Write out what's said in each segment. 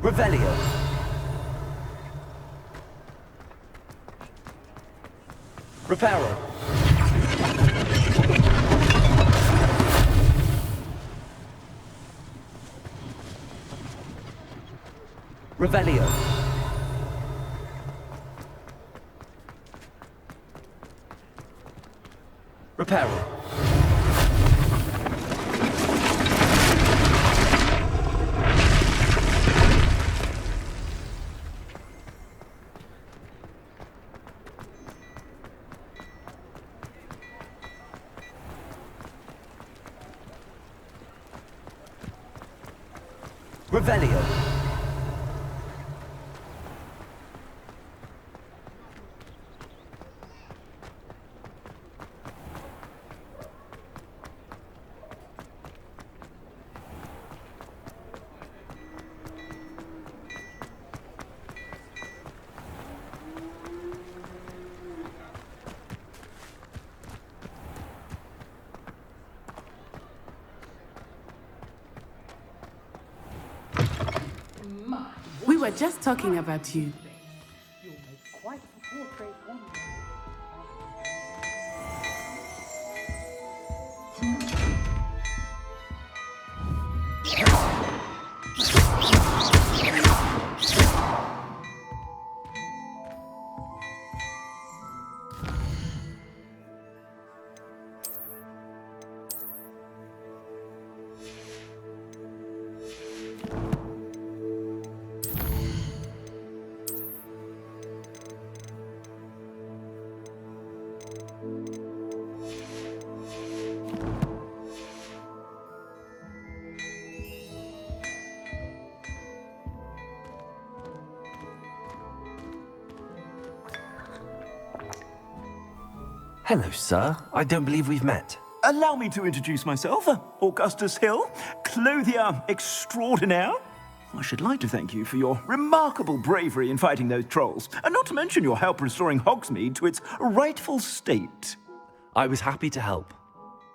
Revelio. Reparo. Revelio. Reparo. Revelio. We were just talking about you. You'll make quite a portrait one day. Hello, sir. I don't believe we've met. Allow me to introduce myself, Augustus Hill, clothier extraordinaire. I should like to thank you for your remarkable bravery in fighting those trolls, and not to mention your help restoring Hogsmeade to its rightful state. I was happy to help.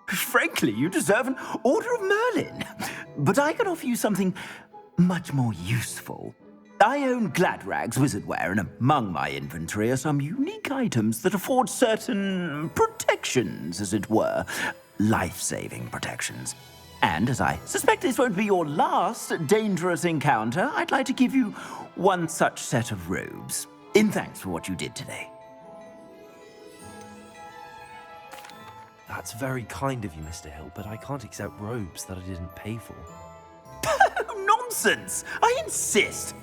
Frankly, you deserve an Order of Merlin. But I can offer you something much more useful. I own Gladrag's wizardware, and among my inventory are some unique items that afford certain protections, as it were. Life-saving protections. And as I suspect this won't be your last dangerous encounter, I'd like to give you one such set of robes, in thanks for what you did today. That's very kind of you, Mr. Hill, but I can't accept robes that I didn't pay for. Nonsense! I insist!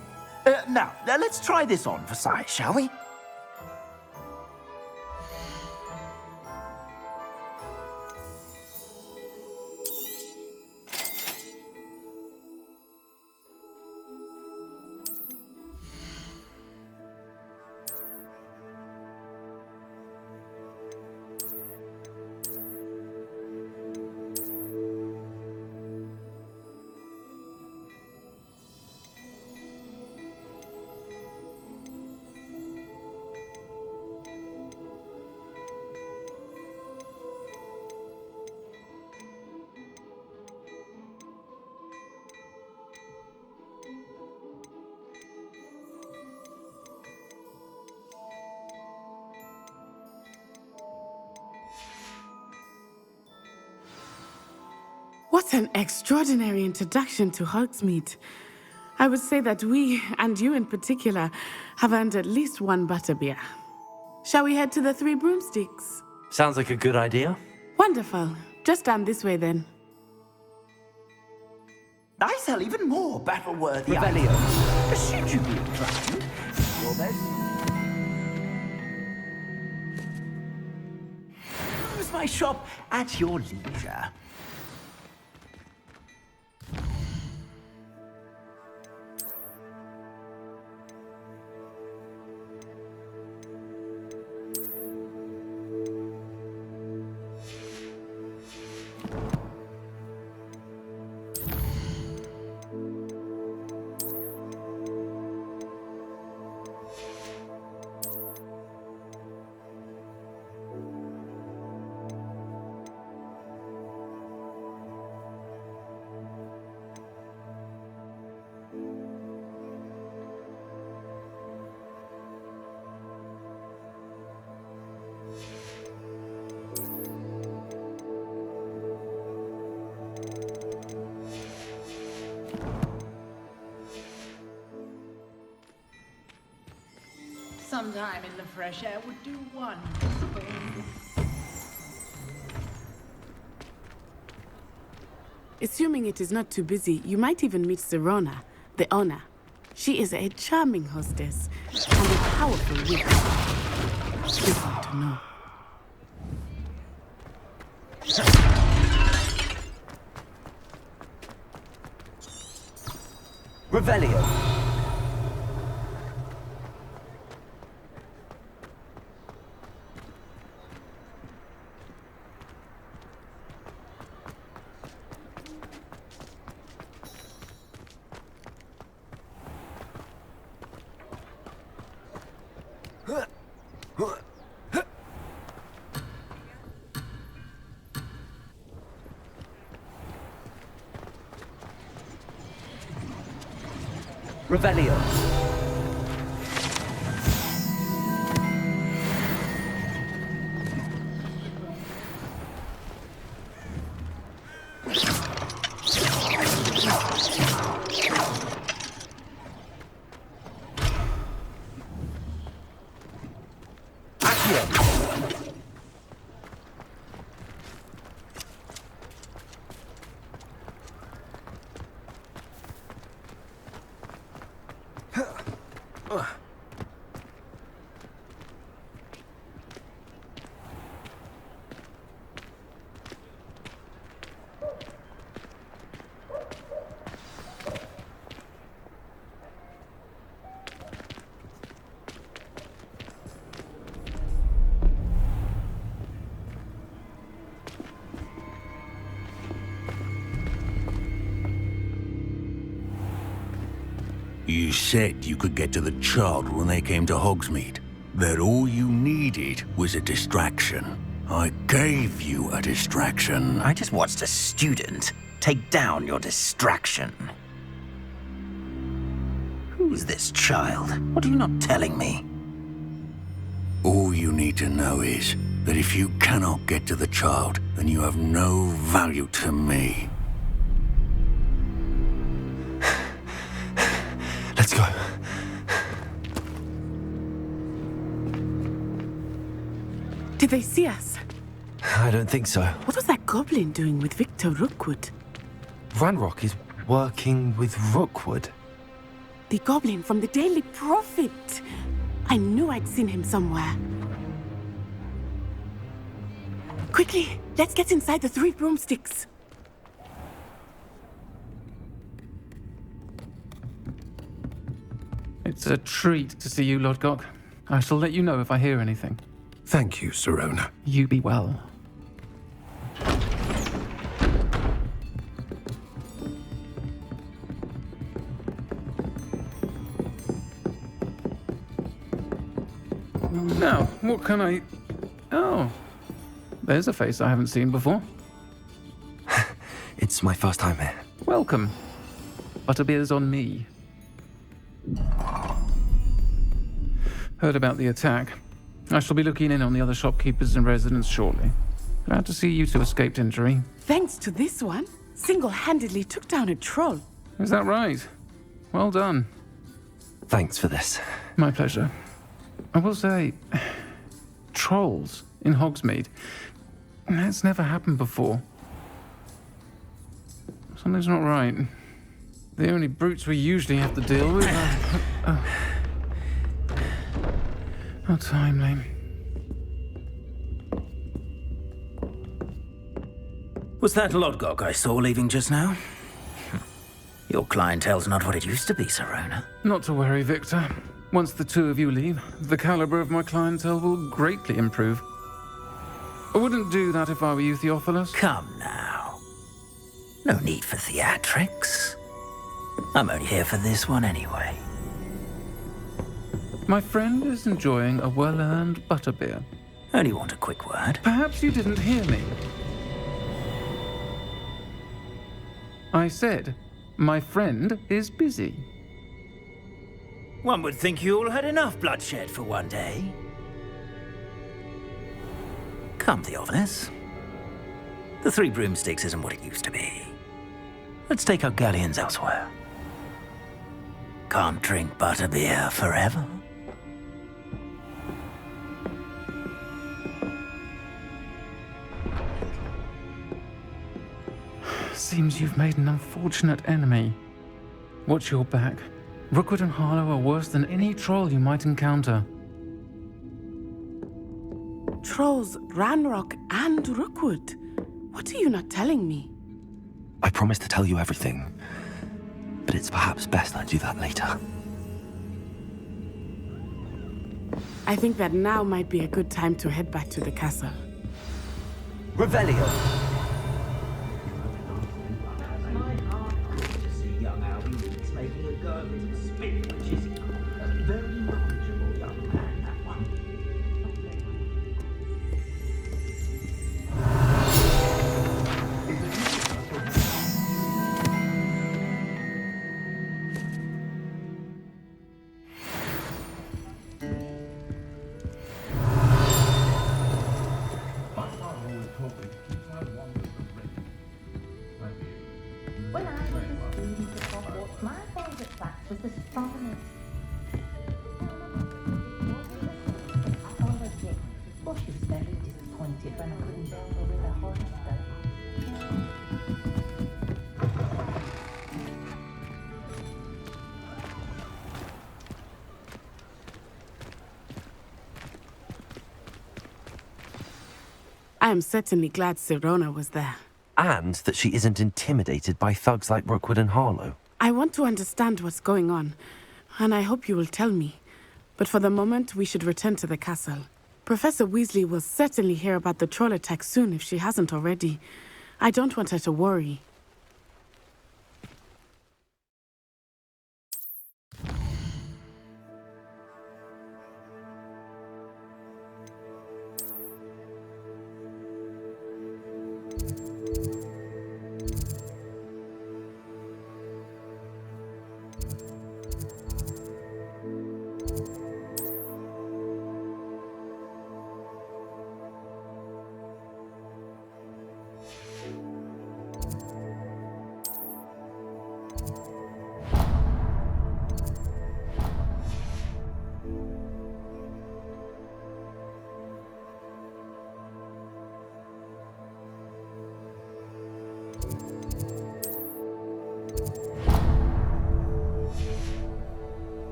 Now, let's try this on for size, shall we? What an extraordinary introduction to Hogsmeade. I would say that we, and you in particular, have earned at least one butterbeer. Shall we head to the Three Broomsticks? Sounds like a good idea. Wonderful. Just down this way then. I sell even more battle-worthy Revelio. items. Should you be inclined? Well, there's... Use my shop at your leisure. Some time in the fresh air would do wonders for you. Assuming it is not too busy, you might even meet Sirona, the owner. She is a charming hostess and a powerful witch. Good one to know. Revelio. Revelio. You said you could get to the child when they came to Hogsmeade. That all you needed was a distraction. I gave you a distraction. I just watched a student take down your distraction. Who's this child? What are you not telling me? All you need to know is that if you cannot get to the child, then you have no value to me. Let's go. Did they see us? I don't think so. What was that goblin doing with Victor Rookwood? Ranrock is working with Rookwood. The goblin from the Daily Prophet. I knew I'd seen him somewhere. Quickly, let's get inside the 3 broomsticks. It's a treat to see you, Lodgok. I shall let you know if I hear anything. Thank you, Sirona. You be well. Now, what can I... Oh, there's a face I haven't seen before. It's my first time here. Welcome. Butterbeer's on me. Heard about the attack. I shall be looking in on the other shopkeepers and residents shortly. Glad to see you two escaped injury. Thanks to this one, single-handedly took down a troll. Is that right? Well done. Thanks for this. My pleasure. I will say, trolls in Hogsmeade. That's never happened before. Something's not right. The only brutes we usually have to deal with are... How timely. Was that Lodgok I saw leaving just now? Your clientele's not what it used to be, Sirona. Not to worry, Victor. Once the two of you leave, the caliber of my clientele will greatly improve. I wouldn't do that if I were you, Theophilus. Come now. No need for theatrics. I'm only here for this one anyway. My friend is enjoying a well-earned butterbeer. Only want a quick word. Perhaps you didn't hear me. I said, my friend is busy. One would think you all had enough bloodshed for one day. Come, Theophilus. The 3 broomsticks isn't what it used to be. Let's take our galleons elsewhere. Can't drink butterbeer forever. Seems you've made an unfortunate enemy. Watch your back. Rookwood and Harlow are worse than any troll you might encounter. Trolls, Ranrock, and Rookwood. What are you not telling me? I promise to tell you everything, but it's perhaps best I do that later. I think that now might be a good time to head back to the castle. Revelio. When I was a student at Hogwarts, my favourite class was astronomy. I always did. Well, she was very disappointed when I couldn't help her with her horoscope. I am certainly glad Sirona was there. And that she isn't intimidated by thugs like Rookwood and Harlow. I want to understand what's going on, and I hope you will tell me. But for the moment, we should return to the castle. Professor Weasley will certainly hear about the troll attack soon if she hasn't already. I don't want her to worry.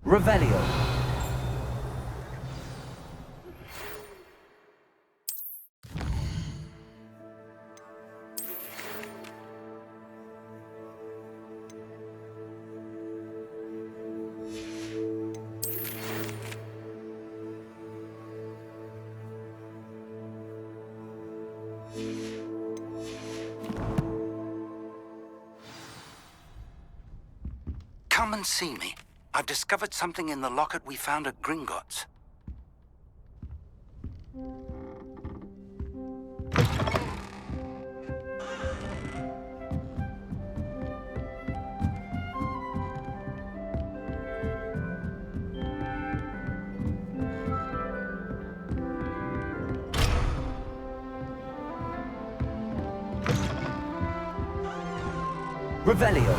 Revelio. Come and see me. I've discovered something in the locket we found at Gringotts. Revelio.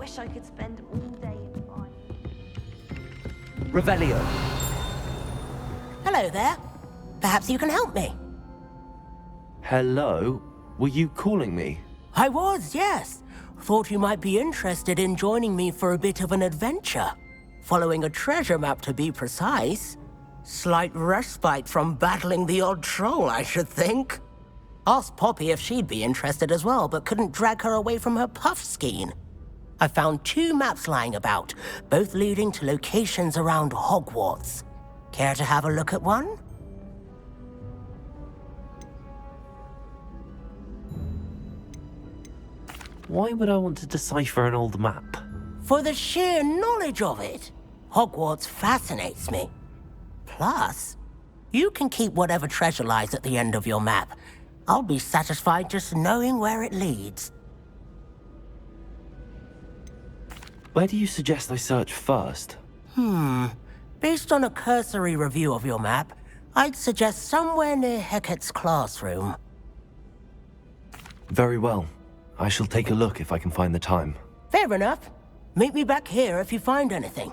wish I could spend all day in fire. Revelio. Hello there. Perhaps you can help me. Hello? Were you calling me? I was, yes. Thought you might be interested in joining me for a bit of an adventure. Following a treasure map, to be precise. Slight respite from battling the odd troll, I should think. Asked Poppy if she'd be interested as well, but couldn't drag her away from her puff skein. I found 2 maps lying about, both leading to locations around Hogwarts. Care to have a look at one? Why would I want to decipher an old map? For the sheer knowledge of it. Hogwarts fascinates me. Plus, you can keep whatever treasure lies at the end of your map. I'll be satisfied just knowing where it leads. Where do you suggest I search first? Based on a cursory review of your map, I'd suggest somewhere near Hecat's classroom. Very well. I shall take a look if I can find the time. Fair enough. Meet me back here if you find anything.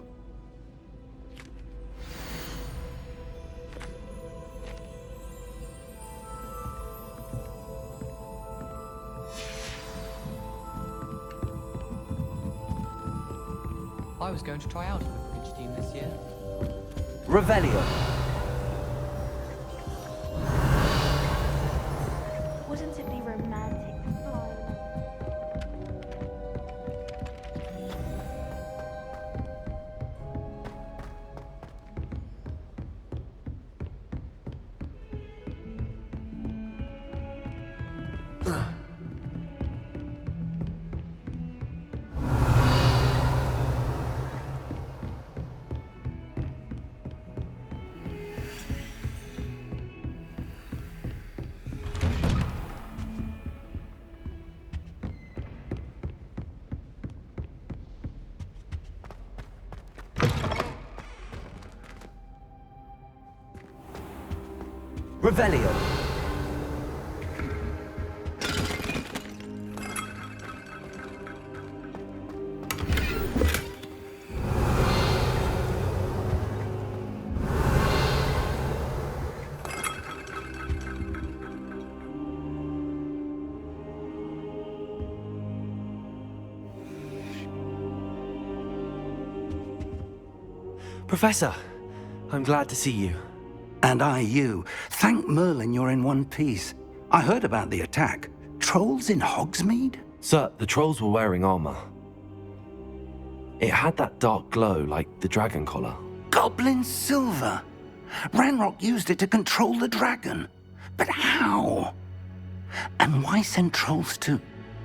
I was going to try out for the bridge team this year. Revelio. Wouldn't it be romantic? Revelio. Professor, I'm glad to see you. And I you. Thank Merlin you're in one piece. I heard about the attack. Trolls in Hogsmeade? Sir, the trolls were wearing armor. It had that dark glow like the dragon collar. Goblin silver. Ranrock used it to control the dragon. But how? And why send trolls to...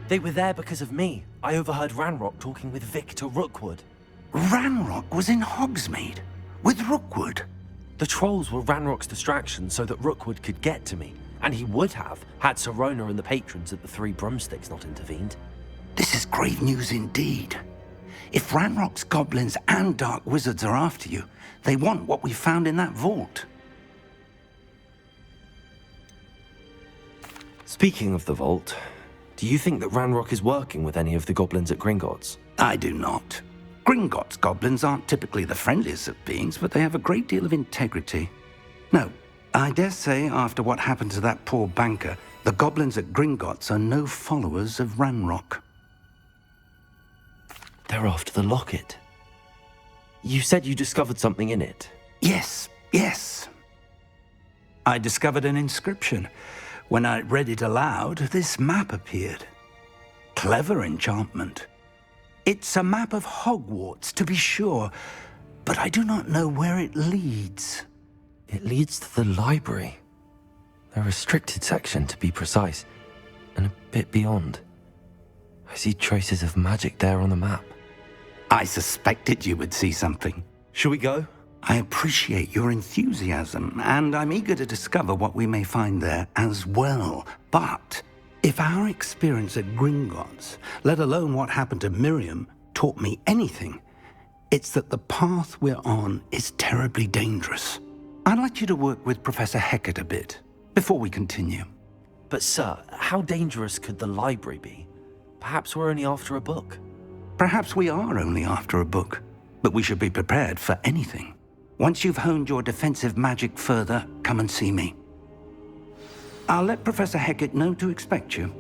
They were there because of me. I overheard Ranrock talking with Victor Rookwood. Ranrock was in Hogsmeade? With Rookwood? The trolls were Ranrock's distraction so that Rookwood could get to me. And he would have, had Sirona and the patrons at the Three Broomsticks not intervened. This is grave news indeed. If Ranrock's goblins and dark wizards are after you, they want what we found in that vault. Speaking of the vault, do you think that Ranrock is working with any of the goblins at Gringotts? I do not. Gringotts goblins aren't typically the friendliest of beings, but they have a great deal of integrity. No, I dare say after what happened to that poor banker, the goblins at Gringotts are no followers of Ranrock. They're after the locket. You said you discovered something in it. Yes. I discovered an inscription. When I read it aloud, this map appeared. Clever enchantment. It's a map of Hogwarts, to be sure, but I do not know where it leads. It leads to the library. A restricted section, to be precise, and a bit beyond. I see traces of magic there on the map. I suspected you would see something. Shall we go? I appreciate your enthusiasm, and I'm eager to discover what we may find there as well. But if our experience at Gringotts, let alone what happened to Miriam, taught me anything, it's that the path we're on is terribly dangerous. I'd like you to work with Professor Hecat a bit before we continue. But sir, how dangerous could the library be? Perhaps we're only after a book. Perhaps we are only after a book, but we should be prepared for anything. Once you've honed your defensive magic further, come and see me. I'll let Professor Hecat know to expect you.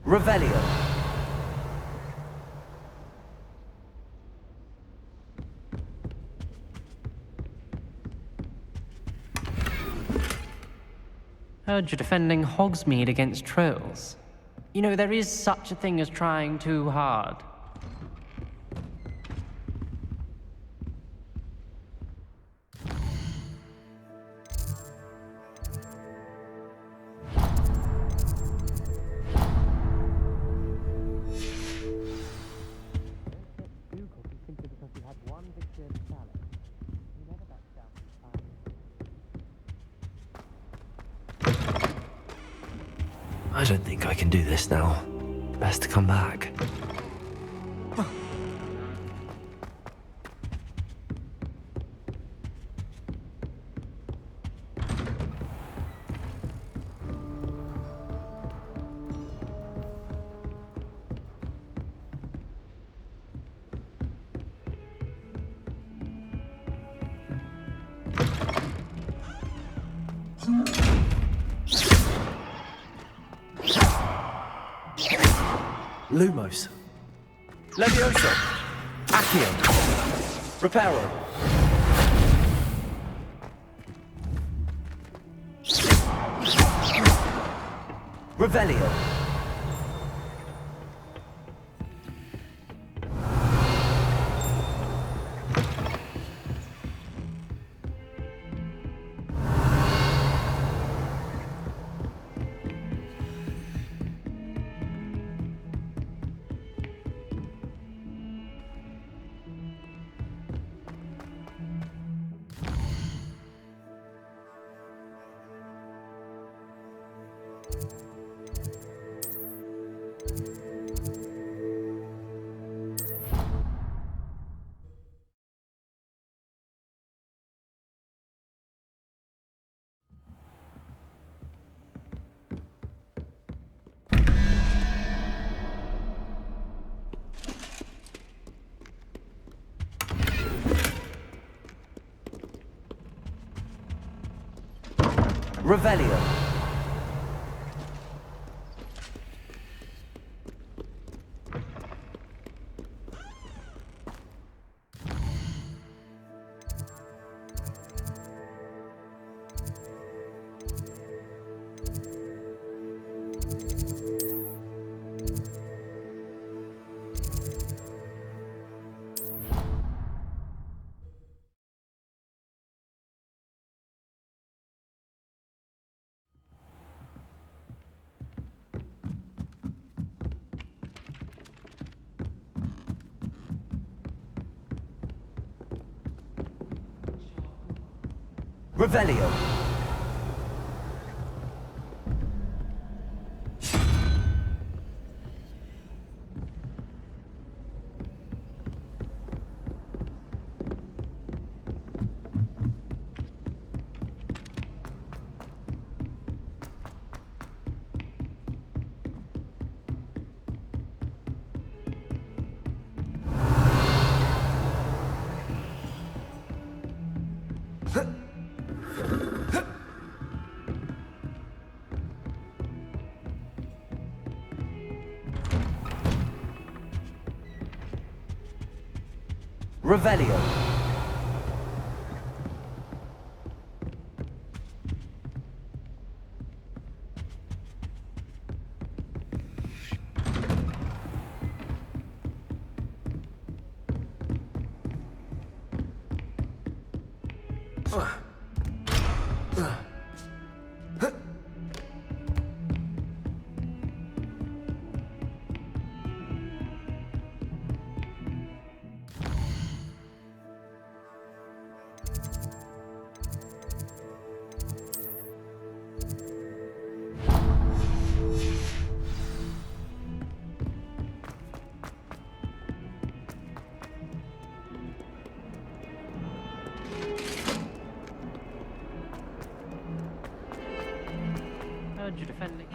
Revelio. Heard you're defending Hogsmeade against trolls. You know, there is such a thing as trying too hard. I don't think I can do this now. Best to come back. Lumos. Levioso. Accio. Reparo. Revelio. Revelio. Revelio. Revelio. heard you defending.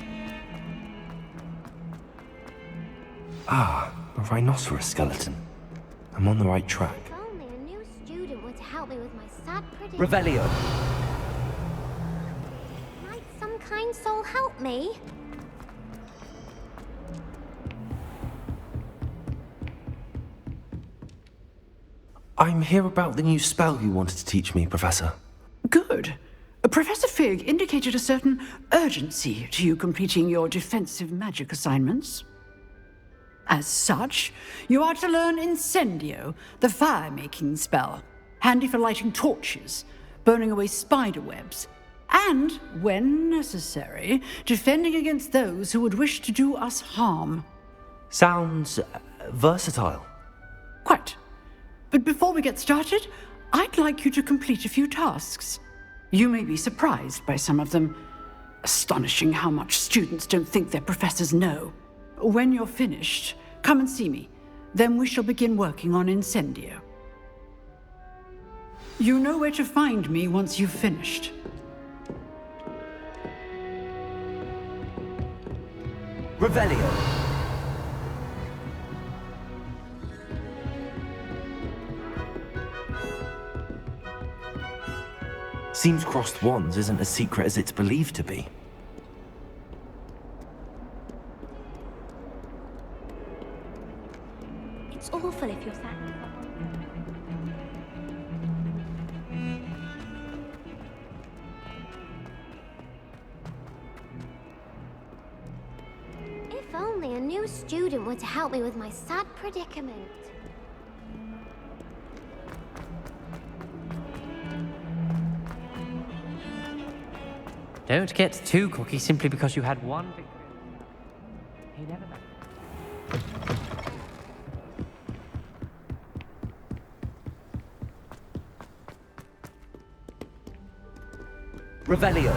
Ah, a rhinoceros skeleton. I'm on the right track. If only a new student were to help me with my sad predicament. Revelio. Might some kind soul help me? I'm here about the new spell you wanted to teach me, Professor. Good. Professor Fig indicated a certain urgency to you completing your defensive magic assignments. As such, you are to learn Incendio, the fire-making spell, handy for lighting torches, burning away spider webs, and, when necessary, defending against those who would wish to do us harm. Sounds versatile. Quite. But before we get started, I'd like you to complete a few tasks. You may be surprised by some of them. Astonishing how much students don't think their professors know. When you're finished, come and see me. Then we shall begin working on Incendio. You know where to find me once you've finished. Revelio. Seems crossed wands isn't as secret as it's believed to be. It's awful if you're sad. If only a new student were to help me with my sad predicament. Don't get too cocky simply because you had one victory. You never know. Revelio.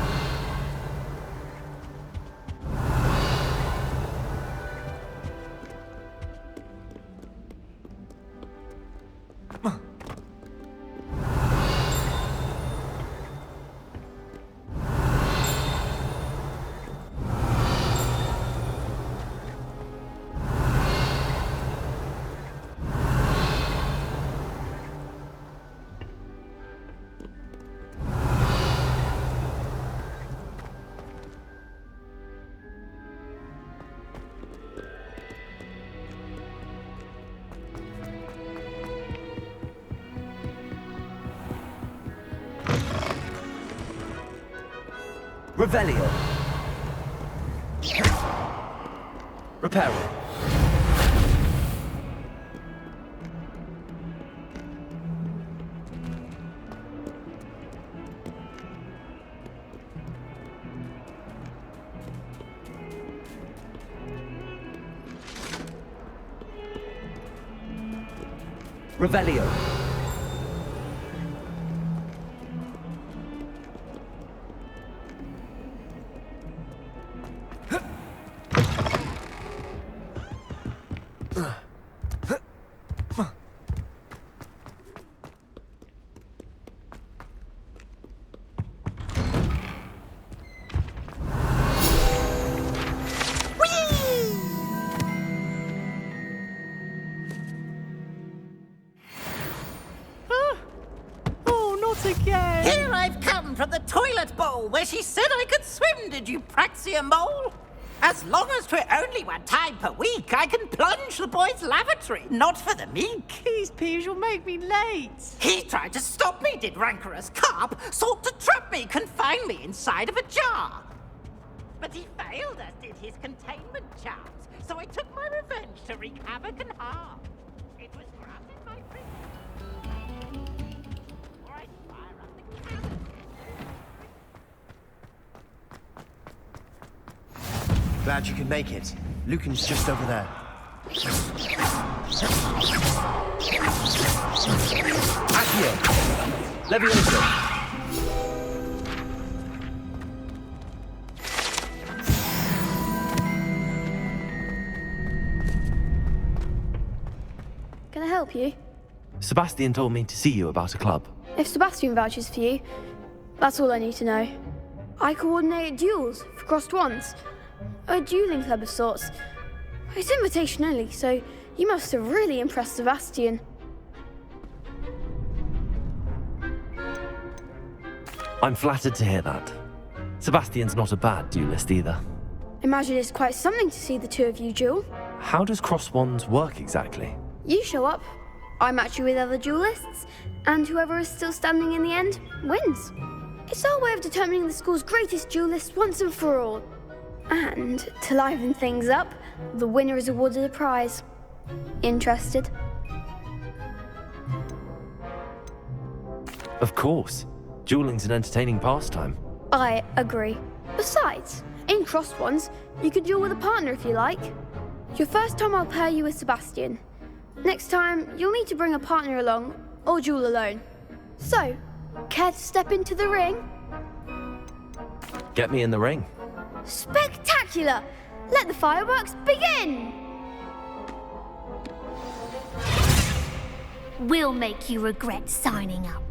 Revelio. Reparo. Revelio. Here I've come from the toilet bowl where she said I could swim, did you praxia mole? As long as 'twere only one time per week, I can plunge the boy's lavatory, not for the meek. These peeves will make me late. He tried to stop me, did rancorous carp, sought to trap me, confine me inside of a jar. But he failed, as did his containment charms, so I took my revenge to wreak havoc and harm. It was granted my privilege. Or I'd fire up the cannon. Glad you could make it. Lucan's just over there. Accio. Levioso. Can I help you? Sebastian told me to see you about a club. If Sebastian vouches for you, that's all I need to know. I coordinate duels for crossed wands. A dueling club of sorts. It's invitation only, so you must have really impressed Sebastian. I'm flattered to hear that. Sebastian's not a bad duelist either. Imagine it's quite something to see the two of you duel. How does cross wands work exactly? You show up, I match you with other duelists, and whoever is still standing in the end wins. It's our way of determining the school's greatest duelist once and for all. And to liven things up, the winner is awarded a prize. Interested? Of course. Dueling's an entertaining pastime. I agree. Besides, in crossed ones, you can duel with a partner if you like. Your first time I'll pair you with Sebastian. Next time, you'll need to bring a partner along, or duel alone. So, care to step into the ring? Get me in the ring. Spectacular! Let the fireworks begin! We'll make you regret signing up.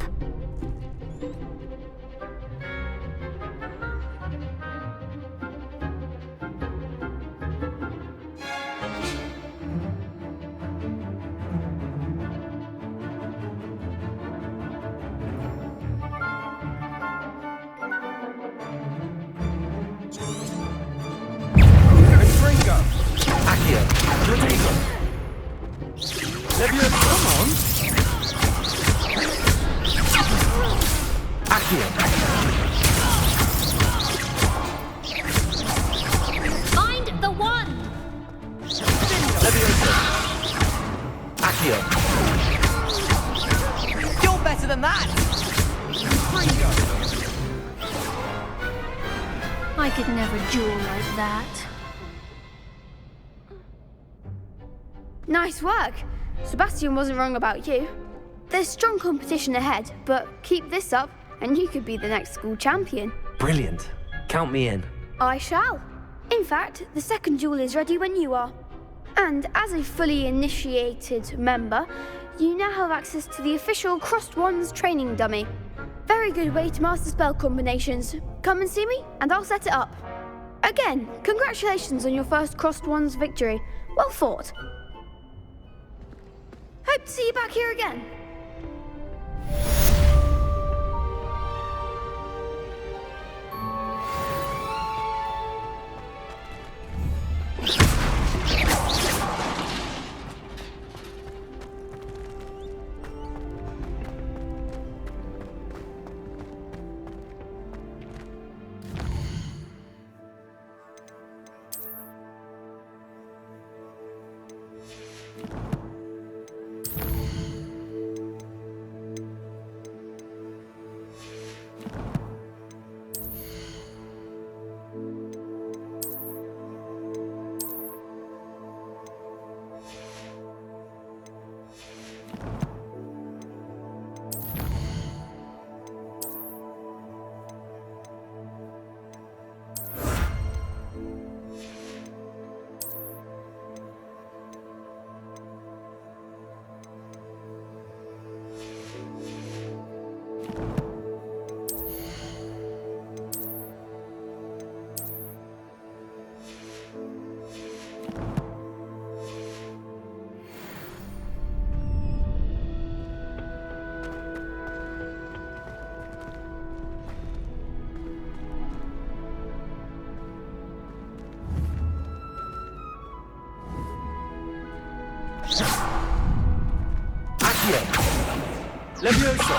Find the one! You're better than that! I could never duel like that. Nice work! Sebastian wasn't wrong about you. There's strong competition ahead, but keep this up and you could be the next school champion. Brilliant. Count me in. I shall. In fact, the second duel is ready when you are. And as a fully initiated member, you now have access to the official Crossed Wands training dummy. Very good way to master spell combinations. Come and see me, and I'll set it up. Again, congratulations on your first Crossed Wands victory. Well fought. Hope to see you back here again. Levioso!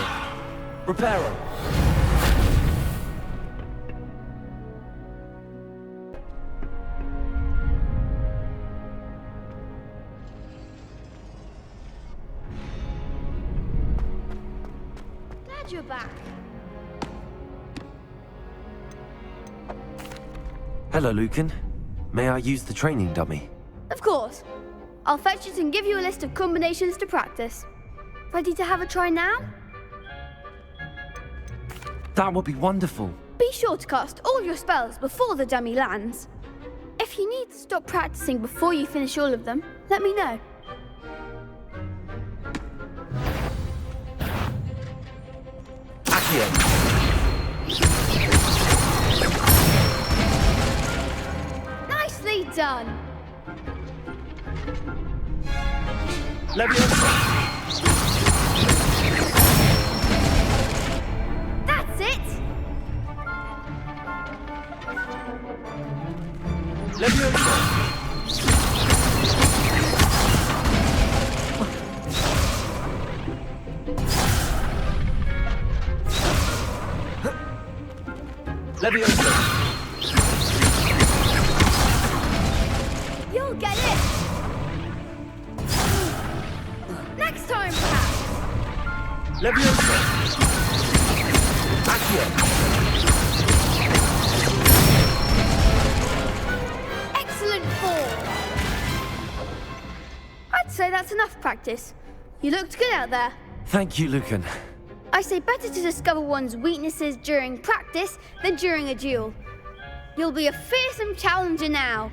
Reparo! Glad you're back. Hello, Lucan. May I use the training dummy? Of course. I'll fetch it and give you a list of combinations to practice. Ready to have a try now? That would be wonderful. Be sure to cast all your spells before the dummy lands. If you need to stop practicing before you finish all of them, let me know. Accio! done. That's it! You'll get it! Next time, perhaps! Excellent form! I'd say that's enough practice. You looked good out there. Thank you, Lucan. I say better to discover one's weaknesses during practice than during a duel. You'll be a fearsome challenger now.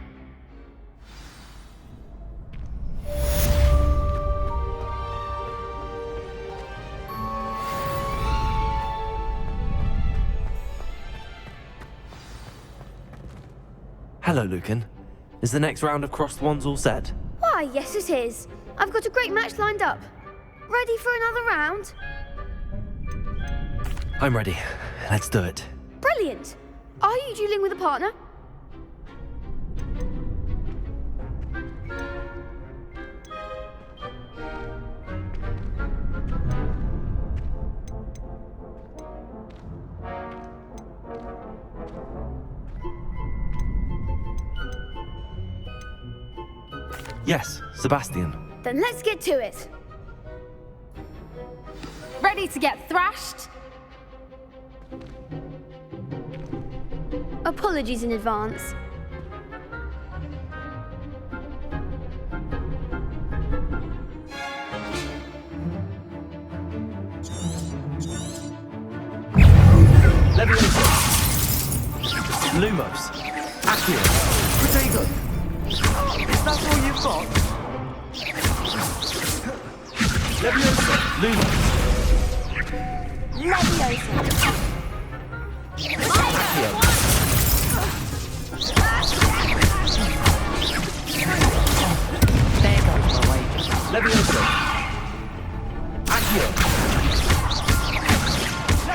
Hello, Lucan. Is the next round of crossed wands all set? Why, yes it is. I've got a great match lined up. Ready for another round? I'm ready. Let's do it. Brilliant. Are you dueling with a partner? Yes, Sebastian. Then let's get to it. Ready to get thrashed? Apologies in advance. Lumos. Accio. Potato. Is that all you've got? Lumos. Leviosa. There goes my wages. Leviosa. Accio.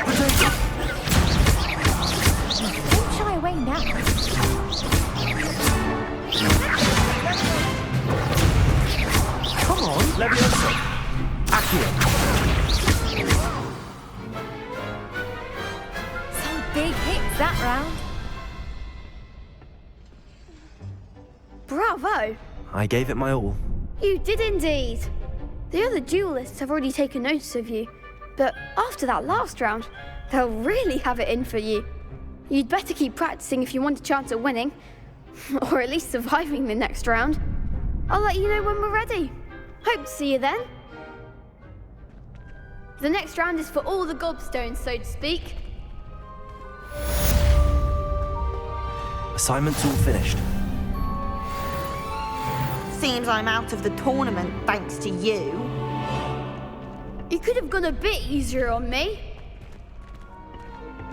Potato. Don't shy away now. Come on. Leviosa. Accio. Some big hits that round. Bravo. I gave it my all. You did indeed. The other duelists have already taken notice of you, but after that last round, they'll really have it in for you. You'd better keep practicing if you want a chance at winning, or at least surviving the next round. I'll let you know when we're ready. Hope to see you then. The next round is for all the gobstones, so to speak. Assignment's all finished. Seems I'm out of the tournament thanks to you. You could have gone a bit easier on me.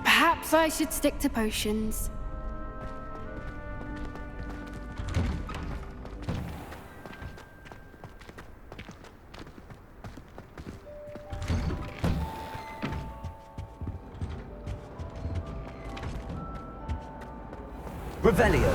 Perhaps I should stick to potions. Revelio.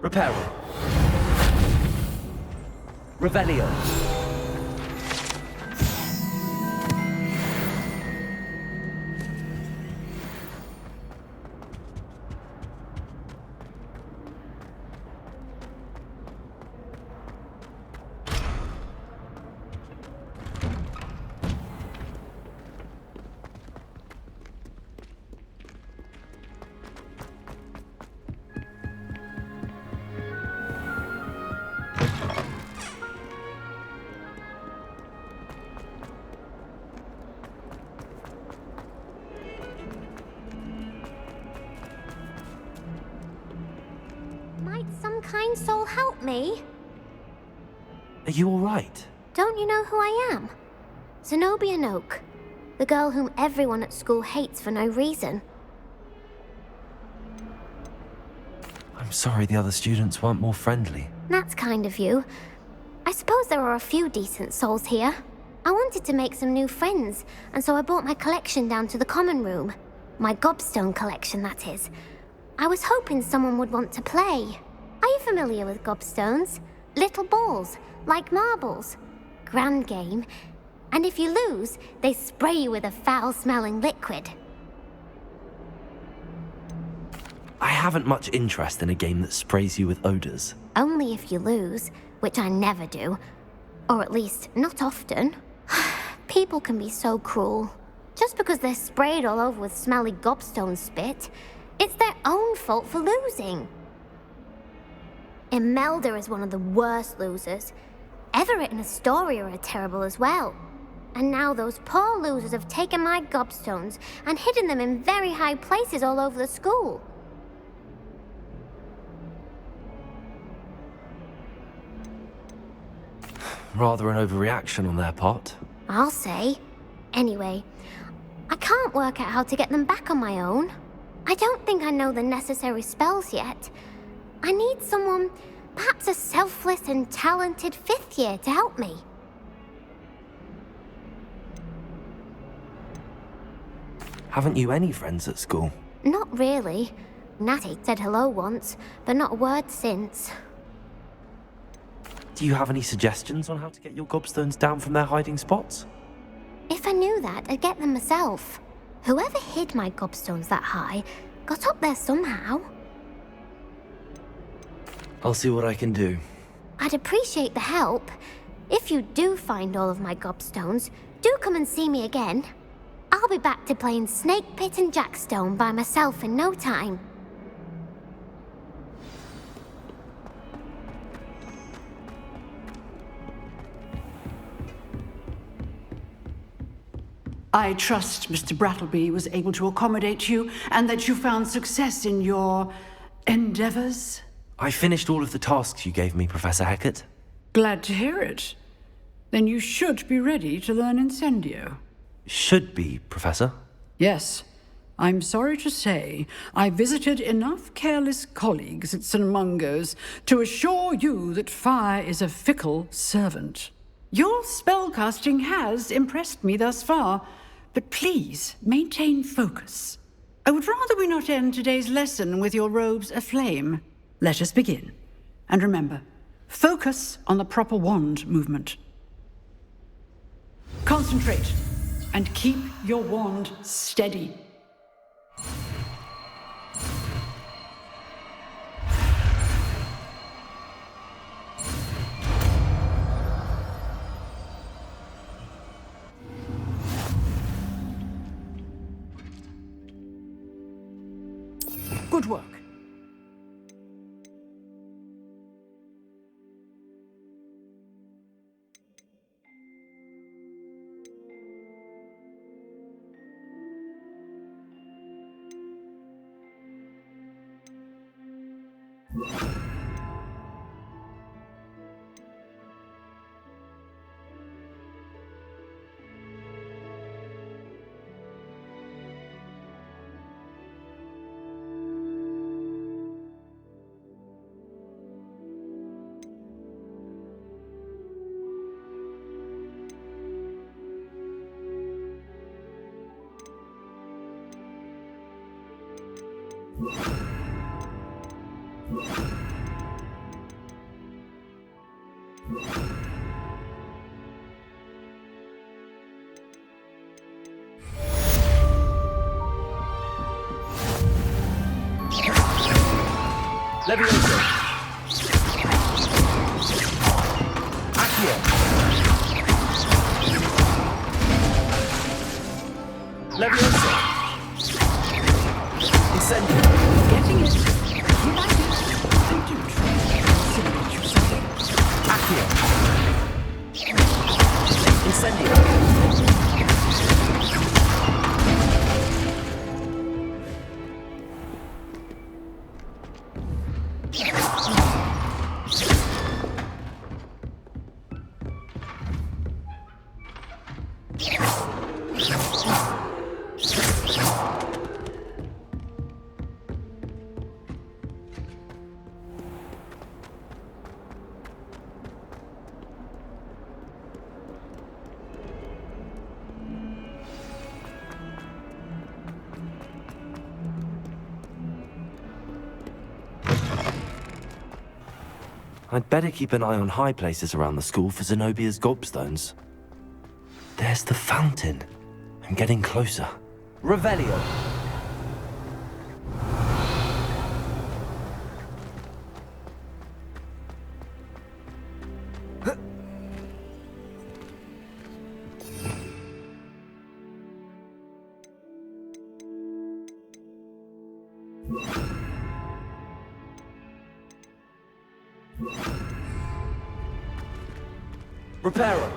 Reparo. Revelio. soul help me? Are you alright? Don't you know who I am? Zenobia Noak, the girl whom everyone at school hates for no reason. I'm sorry the other students weren't more friendly. That's kind of you. I suppose there are a few decent souls here. I wanted to make some new friends, and so I brought my collection down to the common room. My gobstone collection, that is. I was hoping someone would want to play. Are you familiar with gobstones? Little balls, like marbles. Grand game. And if you lose, they spray you with a foul-smelling liquid. I haven't much interest in a game that sprays you with odors. Only if you lose, which I never do. Or at least, not often. People can be so cruel. Just because they're sprayed all over with smelly gobstone spit, it's their own fault for losing. Imelda is one of the worst losers. Everett and Astoria are terrible as well. And now those poor losers have taken my gobstones and hidden them in very high places all over the school. Rather an overreaction on their part. I'll say. Anyway, I can't work out how to get them back on my own. I don't think I know the necessary spells yet. I need someone, perhaps a selfless and talented 5th year to help me. Haven't you any friends at school? Not really. Natty said hello once, but not a word since. Do you have any suggestions on how to get your gobstones down from their hiding spots? If I knew that, I'd get them myself. Whoever hid my gobstones that high got up there somehow. I'll see what I can do. I'd appreciate the help. If you do find all of my gobstones, do come and see me again. I'll be back to playing Snake Pit and Jackstone by myself in no time. I trust Mr. Brattleby was able to accommodate you and that you found success in your endeavors. I finished all of the tasks you gave me, Professor Hecat. Glad to hear it. Then you should be ready to learn Incendio. Should be, Professor. Yes. I'm sorry to say, I visited enough careless colleagues at St. Mungo's to assure you that fire is a fickle servant. Your spellcasting has impressed me thus far, but please maintain focus. I would rather we not end today's lesson with your robes aflame. Let us begin. And remember, focus on the proper wand movement. Concentrate, and keep your wand steady. Good work. Levioso. Accio. Levioso. Incendio. Getting it. You like it? I do try to considerate yourself. Accio. Incendio. I'd better keep an eye on high places around the school for Zenobia's gobstones. There's the fountain. I'm getting closer. Revelio. Reparo.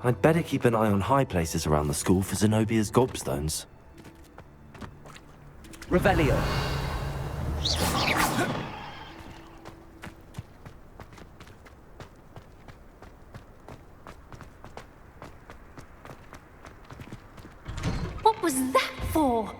I'd better keep an eye on high places around the school for Zenobia's gobstones. Revelio. What was that for?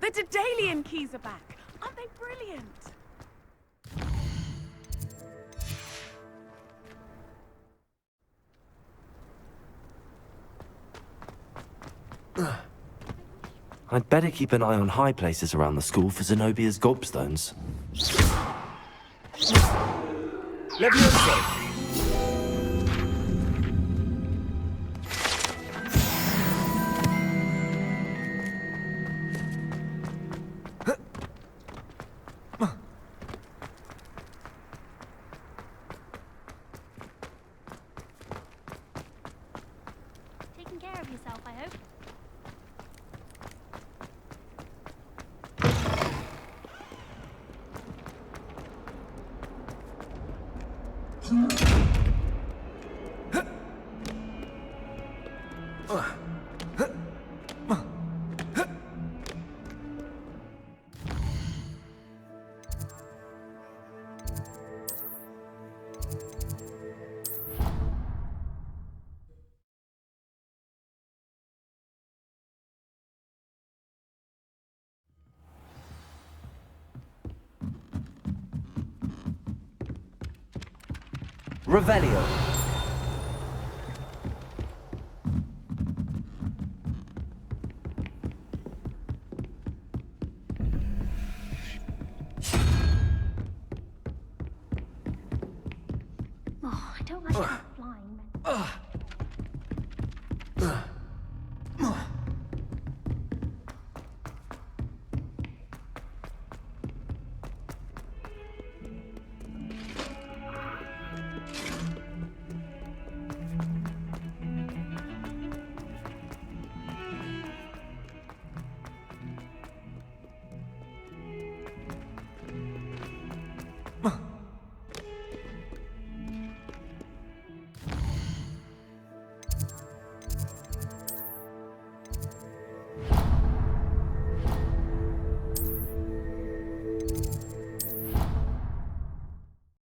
The Daedalian keys are back. Aren't they brilliant? I'd better keep an eye on high places around the school for Zenobia's gobstones. Levioso. Taking care of yourself, I hope. Revelio. Oh, I don't like that.